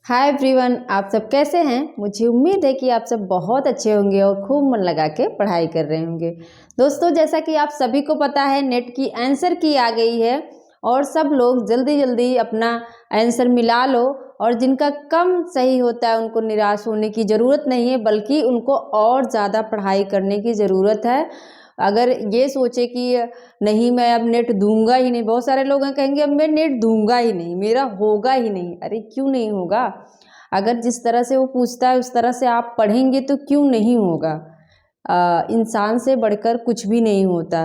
Hi everyone, आप सब कैसे हैं। मुझे उम्मीद है कि आप सब बहुत अच्छे होंगे और खूब मन लगा के पढ़ाई कर रहे होंगे। दोस्तों, जैसा कि आप सभी को पता है, नेट की आंसर की आ गई है और सब लोग जल्दी जल्दी अपना आंसर मिला लो। और जिनका कम सही होता है उनको निराश होने की ज़रूरत नहीं है, बल्कि उनको और ज़्यादा पढ़ाई करने की ज़रूरत है। अगर ये सोचे कि नहीं मैं अब नेट दूंगा ही नहीं, बहुत सारे लोग कहेंगे अब मैं नेट दूंगा ही नहीं, मेरा होगा ही नहीं। अरे क्यों नहीं होगा? अगर जिस तरह से वो पूछता है उस तरह से आप पढ़ेंगे तो क्यों नहीं होगा। इंसान से बढ़कर कुछ भी नहीं होता।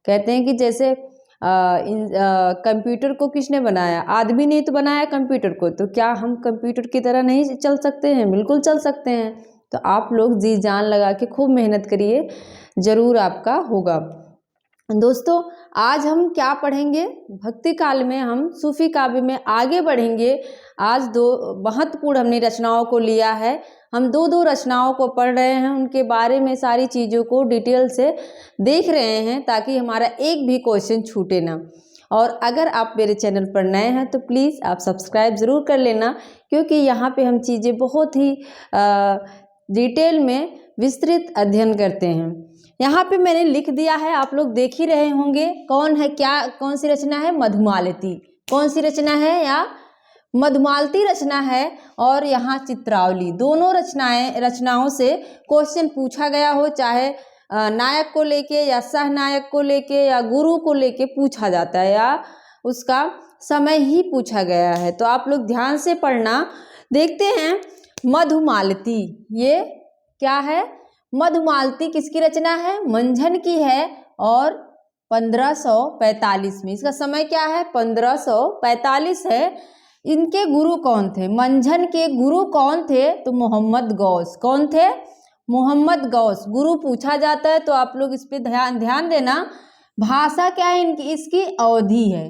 कहते हैं कि जैसे कंप्यूटर को किसने बनाया? आदमी ने तो बनाया कंप्यूटर को, तो क्या हम कंप्यूटर की तरह नहीं चल सकते हैं? बिल्कुल चल सकते हैं। तो आप लोग जी जान लगा के खूब मेहनत करिए, ज़रूर आपका होगा। दोस्तों, आज हम क्या पढ़ेंगे? भक्ति काल में हम सूफी काव्य में आगे बढ़ेंगे। आज दो महत्वपूर्ण हमने रचनाओं को लिया है। हम दो रचनाओं को पढ़ रहे हैं, उनके बारे में सारी चीज़ों को डिटेल से देख रहे हैं ताकि हमारा एक भी क्वेश्चन छूटे ना। और अगर आप मेरे चैनल पर नए हैं तो प्लीज़ आप सब्सक्राइब ज़रूर कर लेना, क्योंकि यहाँ पे हम चीज़ें बहुत ही डिटेल में विस्तृत अध्ययन करते हैं। यहाँ पे मैंने लिख दिया है, आप लोग देख ही रहे होंगे। कौन है, क्या कौन सी रचना है? मधुमालती। कौन सी रचना है? या मधुमालती रचना है। और यहाँ चित्रावली। दोनों रचनाओं से क्वेश्चन पूछा गया हो, चाहे नायक को लेके या सहनायक को लेके या गुरु को लेके पूछा जाता है, या उसका समय ही पूछा गया है। तो आप लोग ध्यान से पढ़ना। देखते हैं मधुमालती, ये क्या है? मधुमालती किसकी रचना है? मंझन की है और 1545 में। इसका समय क्या है? 1545 है। इनके गुरु कौन थे? मंझन के गुरु कौन थे? तो मोहम्मद गौस। कौन थे? मोहम्मद गौस गुरु पूछा जाता है। तो आप लोग इस पे ध्यान देना। भाषा क्या है इनकी? इसकी अवधी है।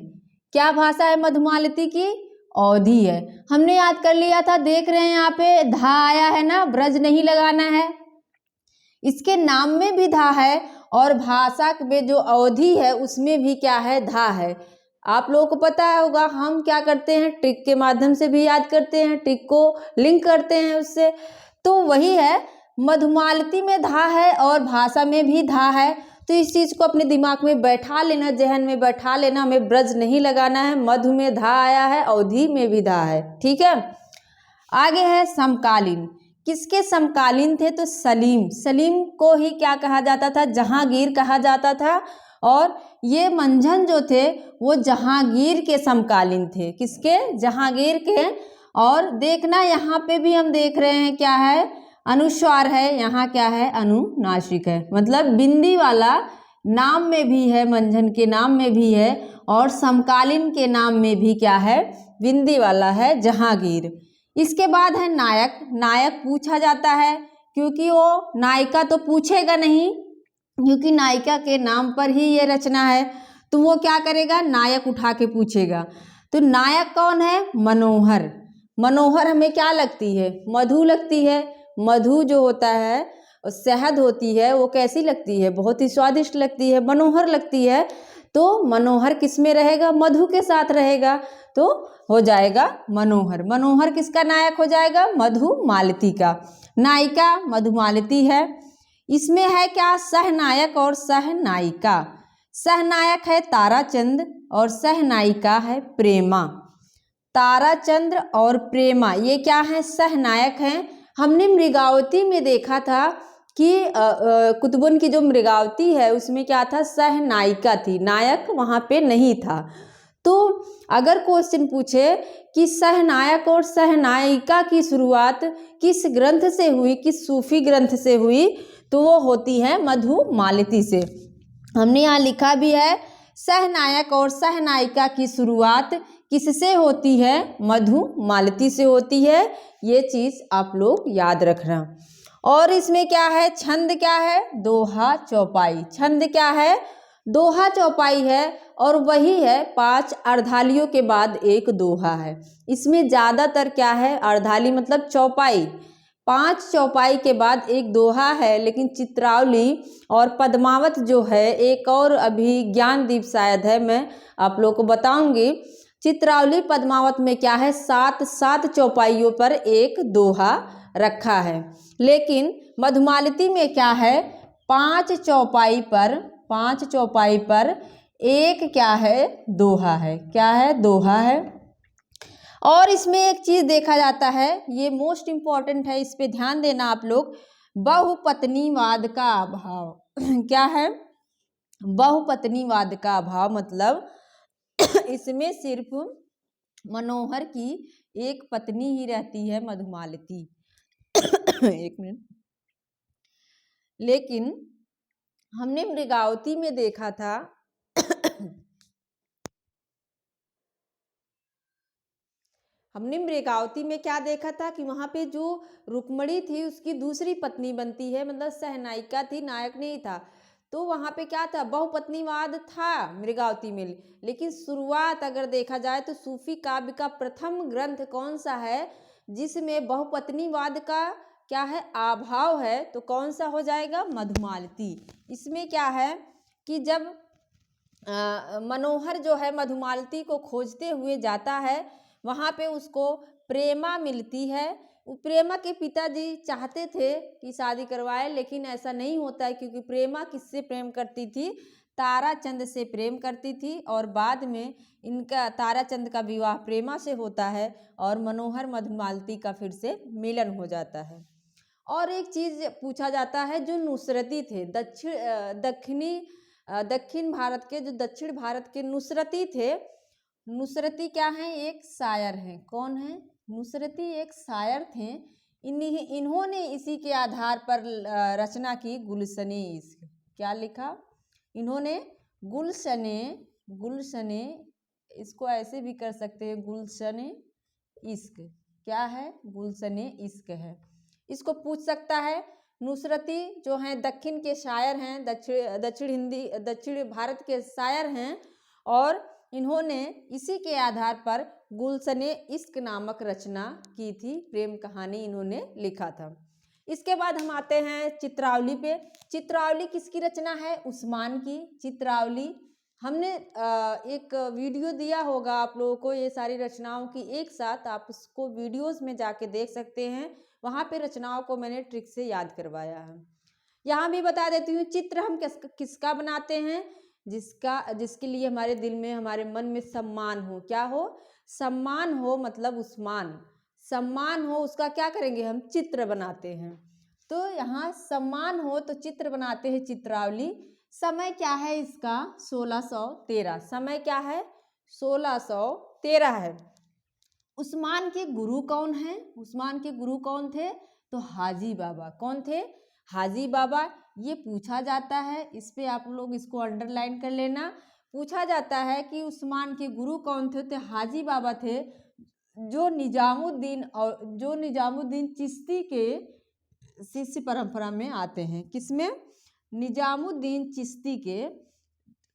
क्या भाषा है मधुमालती की? अवधी है। हमने याद कर लिया था, देख रहे हैं यहाँ पे धा आया है ना, ब्रज नहीं लगाना है। इसके नाम में भी धा है और भाषा में जो अवधि है उसमें भी क्या है? धा है। आप लोगों को पता होगा, हम क्या करते हैं, ट्रिक के माध्यम से भी याद करते हैं, ट्रिक को लिंक करते हैं उससे। तो वही है, मधुमालती में धा है और भाषा में भी धा है। तो इस चीज़ को अपने दिमाग में बैठा लेना, जहन में बैठा लेना। हमें ब्रज नहीं लगाना है। मधु में धा आया है, अवधि में भी धा है। ठीक है। आगे है समकालीन। किसके समकालीन थे? तो सलीम। सलीम को ही क्या कहा जाता था? जहांगीर कहा जाता था। और ये मंझन जो थे वो जहांगीर के समकालीन थे। किसके? जहांगीर के। और देखना, यहाँ पे भी हम देख रहे हैं क्या है? अनुस्वार है। यहाँ क्या है? अनुनासिक है। मतलब बिंदी वाला नाम में भी है, मंझन के नाम में भी है, और समकालीन के नाम में भी क्या है? बिंदी वाला है, जहांगीर। इसके बाद है नायक। नायक पूछा जाता है, क्योंकि वो नायिका तो पूछेगा नहीं, क्योंकि नायिका के नाम पर ही ये रचना है। तो वो क्या करेगा? नायक उठा के पूछेगा। तो नायक कौन है? मनोहर। मनोहर हमें क्या लगती है? मधु लगती है। मधु जो होता है, शहद होती है, वो कैसी लगती है? बहुत ही स्वादिष्ट लगती है, मनोहर लगती है। तो मनोहर किस में रहेगा? मधु के साथ रहेगा। तो हो जाएगा मनोहर। मनोहर किसका नायक हो जाएगा? मधुमालती का। नायिका मधुमालती है। इसमें है क्या? सहनायक और सहनायिका। सहनायक है ताराचंद और सहनायिका है प्रेमा। ताराचंद्र और प्रेमा ये क्या है? सहनायक हैं। हमने मृगावती में देखा था कि कुतुबन की जो मृगावती है उसमें क्या था? सहनायिका थी, नायक वहाँ पे नहीं था। तो अगर क्वेश्चन पूछे कि सहनायक और सहनायिका की शुरुआत किस ग्रंथ से हुई, किस सूफी ग्रंथ से हुई, तो वो होती है मधुमालती से। हमने यहाँ लिखा भी है, सहनायक और सहनायिका की शुरुआत किससे होती है? मधुमालती से होती है। ये चीज़ आप लोग याद रखना। और इसमें क्या है? छंद क्या है? दोहा चौपाई। छंद क्या है? दोहा चौपाई है। और वही है 5 अर्धालियों के बाद एक दोहा है। इसमें ज़्यादातर क्या है? अर्धाली मतलब चौपाई। 5 चौपाई के बाद एक दोहा है। लेकिन चित्रावली और पद्मावत जो है, एक और अभी ज्ञानदीप शायद है, मैं आप लोगों को बताऊंगी। चित्रावली पद्मावत में क्या है, 7 चौपाइयों पर एक दोहा रखा है। लेकिन मधुमालती में क्या है, 5 चौपाई पर एक क्या है, दोहा है। क्या है, दोहा है। और इसमें एक चीज देखा जाता है, ये मोस्ट इंपॉर्टेंट है, इस पे ध्यान देना आप लोग, बहुपत्नीवाद का अभाव। क्या है, बहुपत्नीवाद का अभाव, मतलब इसमें सिर्फ मनोहर की एक पत्नी ही रहती है, मधुमालती। एक मिनट। लेकिन हमने मृगावती में देखा था हमने मृगावती में क्या देखा था कि वहां पे जो रुक्मणी थी उसकी दूसरी पत्नी बनती है, मतलब सहनायिका थी, नायक नहीं था। तो वहां पे क्या था, बहुपत्नीवाद था मृगावती में। लेकिन शुरुआत अगर देखा जाए तो सूफी काव्य का प्रथम ग्रंथ कौन सा है जिसमें बहुपत्नीवाद का क्या है, अभाव है, तो कौन सा हो जाएगा, मधुमालती। इसमें क्या है कि जब मनोहर जो है मधुमालती को खोजते हुए जाता है, वहाँ पे उसको प्रेमा मिलती है। प्रेमा के पिताजी चाहते थे कि शादी करवाए, लेकिन ऐसा नहीं होता है, क्योंकि प्रेमा किससे प्रेम करती थी, ताराचंद से प्रेम करती थी। और बाद में इनका ताराचंद का विवाह प्रेमा से होता है और मनोहर मधुमालती का फिर से मिलन हो जाता है। और एक चीज पूछा जाता है, जो नुसरती थे, दक्षिण भारत के, जो दक्षिण भारत के नुसरती थे, नुसरती क्या हैं, एक शायर हैं। कौन है, नुसरती एक शायर थे। इन्होंने इसी के आधार पर रचना की गुलशने इश्क। क्या लिखा इन्होंने, गुलशने, इसको ऐसे भी कर सकते हैं, गुलशने इश्क। क्या है, गुलशने इश्क है। इसको पूछ सकता है। नुसरती जो हैं दक्षिण के शायर हैं, दक्षिण भारत के शायर हैं, और इन्होंने इसी के आधार पर गुलशने इश्क नामक रचना की थी, प्रेम कहानी इन्होंने लिखा था। इसके बाद हम आते हैं चित्रावली पे। चित्रावली किसकी रचना है, उस्मान की। चित्रावली हमने एक वीडियो दिया होगा आप लोगों को, ये सारी रचनाओं की एक साथ, आप उसको वीडियोस में जाके देख सकते हैं। वहाँ पे रचनाओं को मैंने ट्रिक से याद करवाया है। यहाँ भी बता देती हूँ, चित्र हम किसका बनाते हैं, जिसके लिए हमारे दिल में, हमारे मन में सम्मान हो। क्या हो, सम्मान हो, मतलब उस्मान, सम्मान हो, उसका क्या करेंगे, हम चित्र बनाते हैं। तो यहाँ सम्मान हो तो चित्र बनाते हैं, चित्रावली। समय क्या है इसका, 1613। समय क्या है, 1613 है। उस्मान के गुरु कौन है, उस्मान के गुरु कौन थे, तो हाजी बाबा। कौन थे, हाजी बाबा। ये पूछा जाता है, इस पे आप लोग इसको अंडरलाइन कर लेना। पूछा जाता है कि उस्मान के गुरु कौन थे, तो हाजी बाबा थे, जो निजामुद्दीन चिश्ती के शिष्य परंपरा में आते हैं। किसमें, निजामुद्दीन चिश्ती के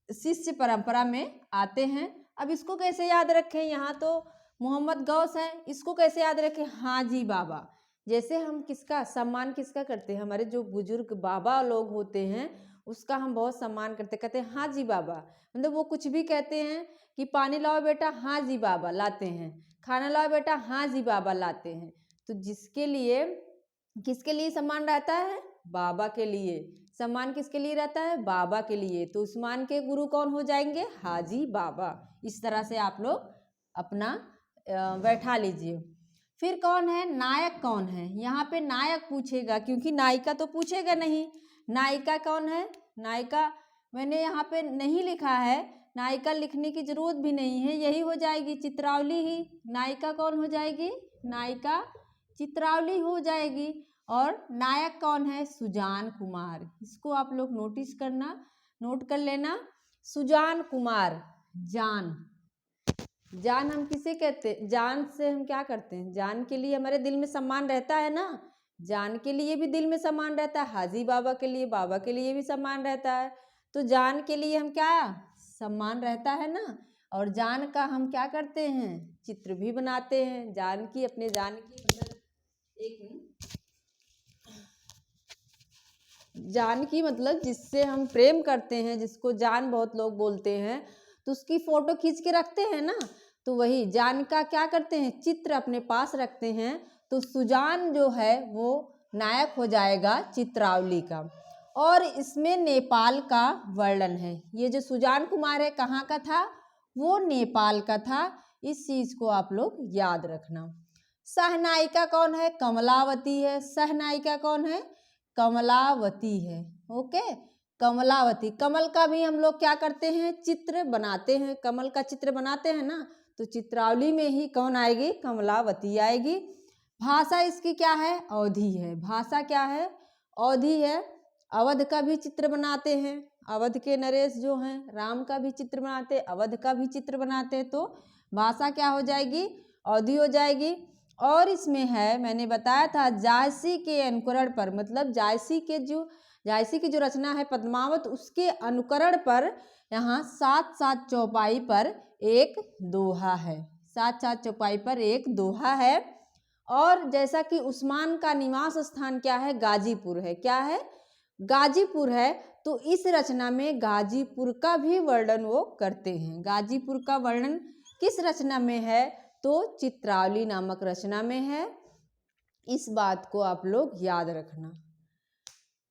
शिष्य परंपरा में आते हैं। अब इसको कैसे याद रखें, यहाँ तो मोहम्मद गौस है, इसको कैसे याद रखें, हाजी बाबा। जैसे हम किसका सम्मान किसका करते हैं, हमारे जो बुजुर्ग बाबा लोग होते हैं उसका हम बहुत सम्मान करते, कहते हैं हाजी बाबा। मतलब वो कुछ भी कहते हैं कि पानी लाओ बेटा, हाजी बाबा लाते हैं, खाना लाओ बेटा, हाजी बाबा लाते हैं। तो जिसके लिए, किसके लिए सम्मान रहता है, बाबा के लिए। सम्मान किसके लिए रहता है, बाबा के लिए। तो उस्मान के गुरु कौन हो जाएंगे, हाजी बाबा। इस तरह से आप लोग अपना बैठा लीजिए। फिर कौन है, नायक कौन है, यहाँ पे नायक पूछेगा, क्योंकि नायिका तो पूछेगा नहीं। नायिका कौन है, नायिका मैंने यहाँ पे नहीं लिखा है, नायिका लिखने की जरूरत भी नहीं है, यही हो जाएगी चित्रावली ही। नायिका कौन हो जाएगी, नायिका चित्रावली हो जाएगी। और नायक कौन है, सुजान कुमार। इसको आप लोग नोट कर लेना, सुजान कुमार। जान हम किसे कहते हैं, जान से हम क्या करते हैं, जान के लिए हमारे दिल में सम्मान रहता है ना, जान के लिए भी दिल में सम्मान रहता है, हाजी बाबा के लिए, बाबा के लिए भी सम्मान रहता है। तो जान के लिए हम क्या, सम्मान रहता है ना, और जान का हम क्या करते हैं, चित्र भी बनाते हैं, जान की, अपने जान की, मतलब जान की मतलब जिससे हम प्रेम करते हैं, जिसको जान बहुत लोग बोलते हैं, तो उसकी फोटो खींच के रखते हैं ना। तो वही जानिका क्या करते हैं, चित्र अपने पास रखते हैं, तो सुजान जो है वो नायक हो जाएगा चित्रावली का। और इसमें नेपाल का वर्णन है। ये जो सुजान कुमार है कहाँ का था, वो नेपाल का था। इस चीज को आप लोग याद रखना। सहनायिका कौन है, कमलावती है। सहनायिका कौन है, कमलावती है। ओके, कमलावती। कमल का भी हम लोग क्या करते हैं, चित्र बनाते हैं। कमल का चित्र बनाते हैं ना, तो चित्रावली में ही कौन आएगी, कमलावती आएगी। भाषा इसकी क्या है, अवधी है। भाषा क्या है, अवधी है। अवध का भी चित्र बनाते हैं। अवध के नरेश जो हैं राम का भी चित्र बनाते, अवध का भी चित्र बनाते, तो भाषा क्या हो जाएगी, अवधी हो जाएगी। और इसमें है, मैंने बताया था जायसी के अनुकरण पर, मतलब जायसी की जो रचना है पद्मावत, उसके अनुकरण पर यहाँ 7-7 चौपाई पर एक दोहा है। 7-7 चौपाई पर एक दोहा है। और जैसा कि उस्मान का निवास स्थान क्या है, गाजीपुर है। क्या है, गाजीपुर है। तो इस रचना में गाजीपुर का भी वर्णन वो करते हैं। गाजीपुर का वर्णन किस रचना में है, तो चित्रावली नामक रचना में है। इस बात को आप लोग याद रखना।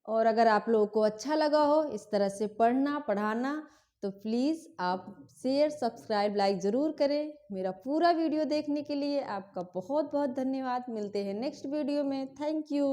और अगर आप लोगों को अच्छा लगा हो इस तरह से पढ़ना पढ़ाना, तो प्लीज़ आप शेयर सब्सक्राइब लाइक ज़रूर करें। मेरा पूरा वीडियो देखने के लिए आपका बहुत बहुत धन्यवाद। मिलते हैं नेक्स्ट वीडियो में। Thank you.